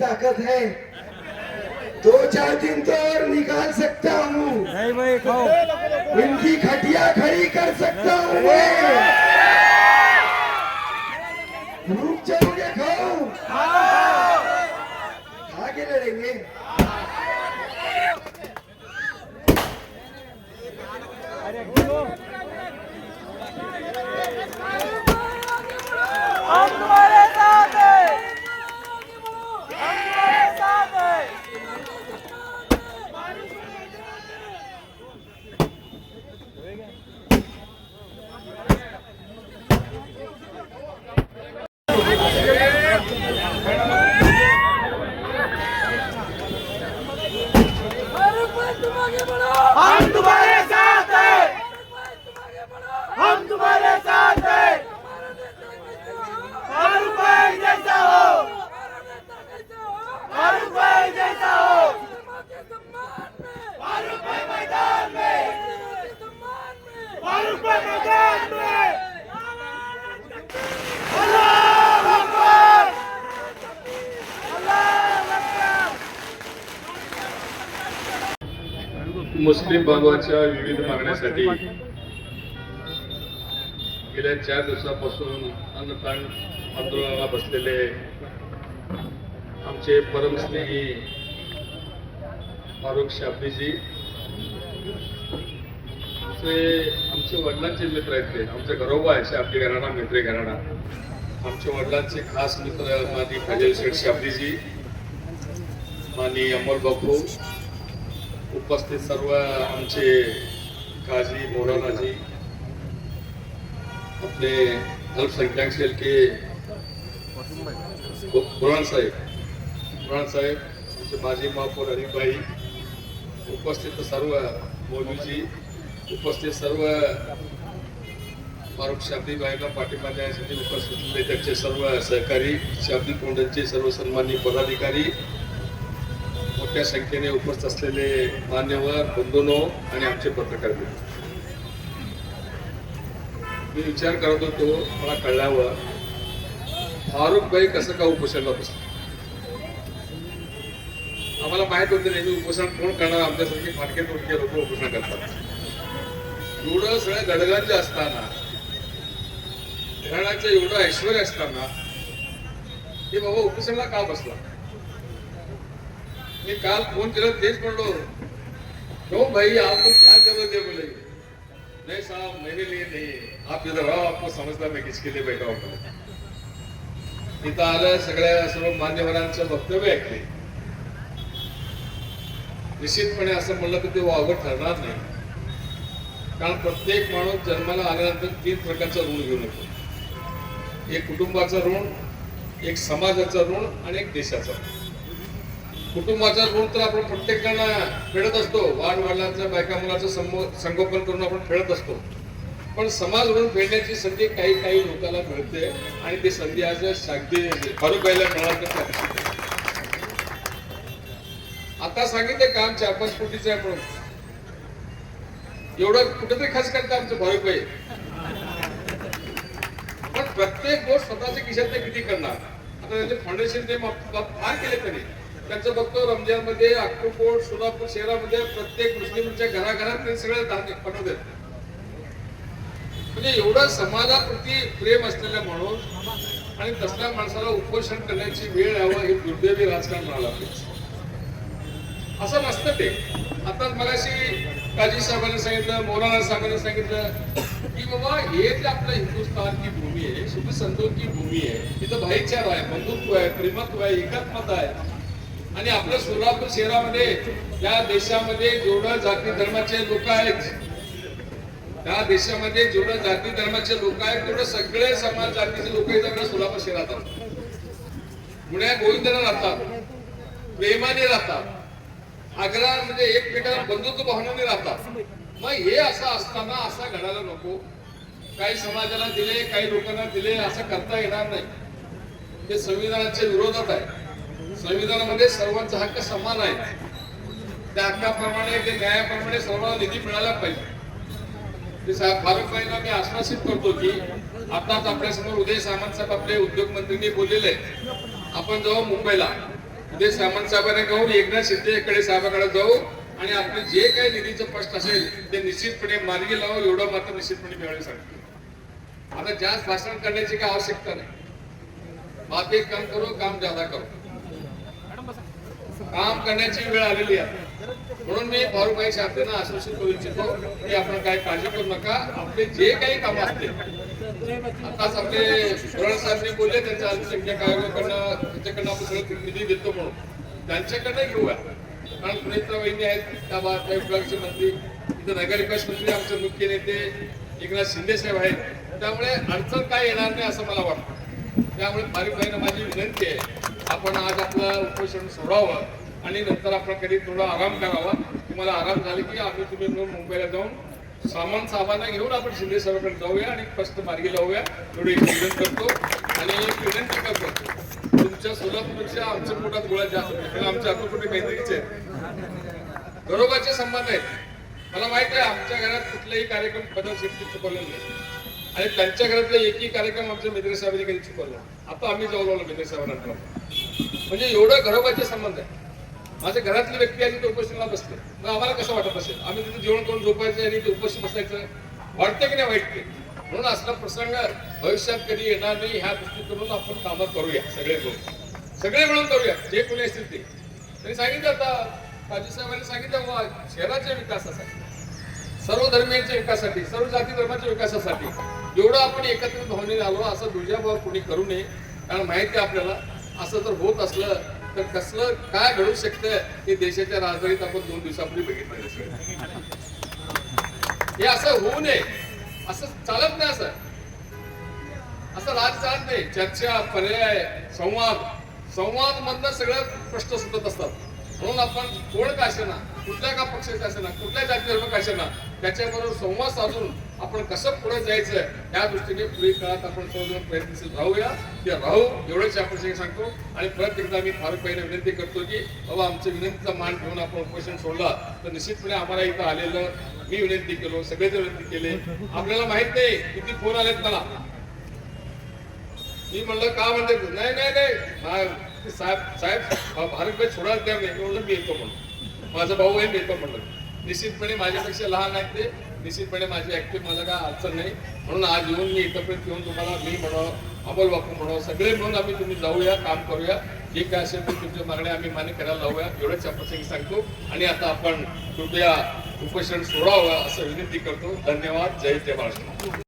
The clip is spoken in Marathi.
ताकत है, 2-4 दिन तो और निकाल सकता हूँ, नहीं भाई खाओ। इनकी खटिया खड़ी कर सकता हूँ मैं। रुक जाओगे? खाओ, खा के लड़ेंगे। अरे गिरो। हम तुम्हारे साथ हैं, हम तुम्हारे साथ हैं। हम तुम्हारे साथ हैं, हम तुम्हारे साथ हैं। फारूक भाई जैसा हो, फारूक भाई जैसा हो। फारूक भाई मैदान में, फारूक भाई मैदान में। अल्लाह अकबर, अल्लाह अकबर। मुस्लिम बांधवांच्या विविध मागण्यासाठी गेल्या 4 दिवसापासून अन्नदान आंदोलनाला बसलेले आमचे परमस्नेही फारुख शाब्दीजी, ते आमच्या वडिलांचे मित्र आहेत. ते आमच्या घरोबा आहे शाब्दी घराणा, मित्र घराणा. आमच्या वडिलांचे खास मित्र मानी फजल शेठ शाब्दीजी, मानी अमोल बापू, उपस्थित सर्व आमचे काजी मौलानाजी, अपने अल्पसंख्याक सेल के बुरहान साहेब, आमचे माजी महापौर हरिभाई, उपस्थित सर्व मौलवीजी, उपस्थित सर्व फारुख शाब्दीबाईंना पाठिंबा देण्यासाठी उपस्थित असलेले त्यांचे सर्व सहकारी, शाब्दी फाउंडेशनचे सर्व सन्माननीय पदाधिकारी, मोठ्या संख्येने उपस्थित असलेले मान्यवर बंधूंनो आणि आमचे पत्रकार मित्र. मी विचार करत होतो, मला कळल्यावर फारुख भाई कसं का उपोषणाला बसले. आम्हाला माहित होतं नेहमी उपोषण कोण करणार, आमच्यासारखे फाटके तोडके लोक उपोषण करतात. एवढं सगळं गडगंज असताना, घराण्याचं एवढं ऐश्वर्य असताना हे बाबा उपोषणाला का बसला. मी काल फोन केला तेच म्हणलो, क्यों भाई आपको क्या जरूरत है. बोले नहीं साहब मेरे लिए नहीं, आप इधर आओ, आपको समझता मैं किसके लिए बैठा होता. इथं आलं, सगळ्या सर्व मान्यवरांचं वक्तव्य ऐकले. निश्चितपणे असं म्हणलं तर ते वावगं ठरणार नाही, कारण प्रत्येक माणूस जन्माला आल्यानंतर 3 प्रकारचा ऋण घेऊन येतो. एक कुटुंबाचा ऋण, एक समाजाचा ऋण आणि एक देशाचा ऋण. कुटुंबाचा ऋण तर आपण प्रत्येक जण फेडत असतो, वाढ वडिलांचं बायका मुलाचं संगोपन करून आपण फेडत असतो. पण समाज ऋण फेडण्याची संधी काही लोकांना मिळते आणि ती संधी आज शाब्दी फारुख भाईला मिळाली. आता सांगितलं काम 4-5 कोटीचं आहे म्हणून, एवढं कुठेतरी खर्च करतं आमचं फारुख भाई. पण प्रत्येक गोष्ट स्वतःच्या खिशातले किती करणार. आता त्यांचे फाउंडेशनचे फार केले त्यांनी. त्यांचं बघतो रमजान मध्ये, अक्कलकोट, सोलापूर शहरामध्ये प्रत्येक मुस्लिमच्या घराघरात ते सगळे दान बनवतात. म्हणजे एवढं समाजाप्रती प्रेम असलेला माणूस आणि तसल्या माणसाला उपोषण करण्याची वेळ यावं हे दुर्दैवी राजकारण म्हणायला पाहिजे. असं नसतं ते. आता मगाशी काजी साहेबांनी सांगितलं, मौलाना साहेबांनी सांगितलं की बाबा हे जे आपलं हिंदुस्थान की भूमी आहे, सुख संतोष की भूमी आहे, तिथं भाईचारा आहे, बंधुत्व आहे, प्रेमत्व आहे, एकात्मता आहे. आणि आपल्या सोलापूर शहरामध्ये, या देशामध्ये जेवढं जाती धर्माचे लोक आहेत, त्या देशामध्ये जेवढं जाती धर्माचे लोक आहेत तेवढं सगळे समाज जातीचे लोक इथं सोलापूर शहरात असतात. गुण्या गोविंदाने राहतात, प्रेमाने राहतात, आग्रहामध्ये एकमेकांना बंधुत्व भावनाने राहतात. मग हे असं असताना असा घडायला नको. काही समाजाला दिले, काही लोकांना दिले, असं करता येणार नाही. हे संविधानाच्या विरोधात आहे. संविधानामध्ये सर्वांचा हक्क समान आहे. त्या हक्काप्रमाणे, ते न्यायाप्रमाणे सर्वांना निधी मिळाला पाहिजे. ते साहेब फारुख भाईंना मी आश्वासित करतो की आताच आपल्यासमोर उदय सामंत साहेब आपले उद्योग मंत्र्यांनी बोललेले, आपण जेव्हा मुंबईला उदय सामंत साहेबांना घेऊन एकनाथ शिंदेकडे साहेबांकडे जाऊ आणि आपले जे काही निधीचं प्रश्न असेल ते निश्चितपणे मार्गी लावू, एवढं मात्र निश्चितपणे मिळावे सांगतो. आता जास्त भाषण करण्याची काही आवश्यकता नाही. बात एक कम करो, काम ज्यादा करो. काम करण्याची वेळ आलेली आहे. म्हणून मी फारुकभाई साहेबांना आश्वासित करू इच्छितो की आपण काही काळजी करू नका. आपले जे काही काम असतील, आताच आपले सुरण साहेब बोलले त्यांच्या अल्पसंख्याक आयोगाकडनं त्यांच्याकडनं आपण सगळं निधी देतो म्हणून त्यांच्याकडनं घेऊया. कारण सुनेत्रा वहिनी आहेत, त्या विभागाचे मंत्री, इथं नगर विकास मंत्री आमचे मुख्य नेते एकनाथ शिंदे साहेब आहेत. त्यामुळे अडचण काय येणार नाही असं मला वाटतं. त्यामुळे फारुकभाईंना माझी विनंती आहे, आपण आज आपलं उपोषण सोडावं आणि नंतर आपण कधी थोडा आराम करावा. तुम्हाला आराम झाले की आम्ही तुम्ही मिळून मुंबईला जाऊन सामंत साहेबांना घेऊन आपण शिंदे साहेबांकडे जाऊया आणि स्पष्ट मार्गी लावूया, एवढी विनंती करतो. आणि एक विनंती करतो, तुमच्या सोलापूरच्या आमच्या पोटात गोळ्या जास्त होते, कारण आमच्या अकोटकुटे मैत्रीचे घरोबाचे संबंध आहेत. मला माहिती आहे आमच्या घरात कुठलाही कार्यक्रम पदशक्ती चुकवलेला नाही आणि त्यांच्या घरातले एकही कार्यक्रम आमच्या मेत्रे साहेबांनी कधी चुकवला. आता आम्ही जाऊ लागलो मेत्रे साहेबांना, म्हणजे एवढं घरोबाचे संबंध आहे. माझ्या घरातली व्यक्ती आहे तिथे उपोषणाला बसले, मग आम्हाला कसं वाटत असेल? आम्ही तिथे जेवण करून झोपायचं आणि ते उपोषण बसायचं, वाटतं की नाही वाईट ते? म्हणून असला प्रसंग भविष्यात कधी येणार नाही ह्या दृष्टीकोनातून आपण कामं करूया, सगळे मिळून करूया. जे कोणी असतील ते त्यांनी सांगितलं, आता काजी साहेबांनी सांगितलं शहराच्या विकासासाठी, सर्व धर्मियांच्या विकासासाठी, सर्व जाती धर्माच्या विकासासाठी एवढं आपण एकत्रित भावनेने आलो. असं दुजाभाव कोणी करू नये. कारण माहिती आहे आपल्याला, असं जर होत असलं तर कसलं काय घडू शकतं हे देशाच्या राजधानीत आपण 2 दिवसापूर्वी बघितलं. हे असं होऊ नये, असं चालत नाही. असं राज चालत नाही. चर्चा, पर्याय, संवाद मधनं सगळं प्रश्न सुटत असतात. म्हणून आपण कोण का असेना, कुठल्या का पक्षाचा असेना, कुठल्या जाती धर्म का असेना, त्याच्याबरोबर संवाद साधून आपण कसं पुढे जायचं या दृष्टीने पुढील काळात आपण सर्वजण प्रयत्नशील राहूया. ते राहू एवढंच आपण सांगतो. आणि परत एकदा मी फारुकभाईंना विनंती करतो की बाबा आमच्या विनंतीचा मान ठेवून आपण उपोषण सोडला तर निश्चितपणे आम्हाला इथं आलेलं, मी विनंती केलो, सगळेच विनंती केले. आपल्याला माहित नाही किती फोन आलेत मला. मी म्हणलं का म्हणते, नाही नाही नाही साहेब फारुकभाई सोडायला द्या नाही. म्हणलं मी येतो म्हणून, माझा भाऊ आहे, मी येतो म्हणलं. निश्चितपणे माझ्यापेक्षा लहान आहेत ते, निश्चितपणे माझी ऍक्टिव्ह, मला काय अडचण नाही. म्हणून आज येऊन मी इथंपर्यंत येऊन तुम्हाला मी म्हणावं, अमोल बापू म्हणावं, सगळे मिळून आम्ही तुम्ही जाऊया, काम करूया. जे काय असेल ते तुमच्या मागण्या आम्ही मान्य करायला लावूया, एवढंच आपण सांगतो. आणि आता आपण कृपया उपोषण सोडावं असं विनंती करतो. धन्यवाद. जय महाराष्ट्र.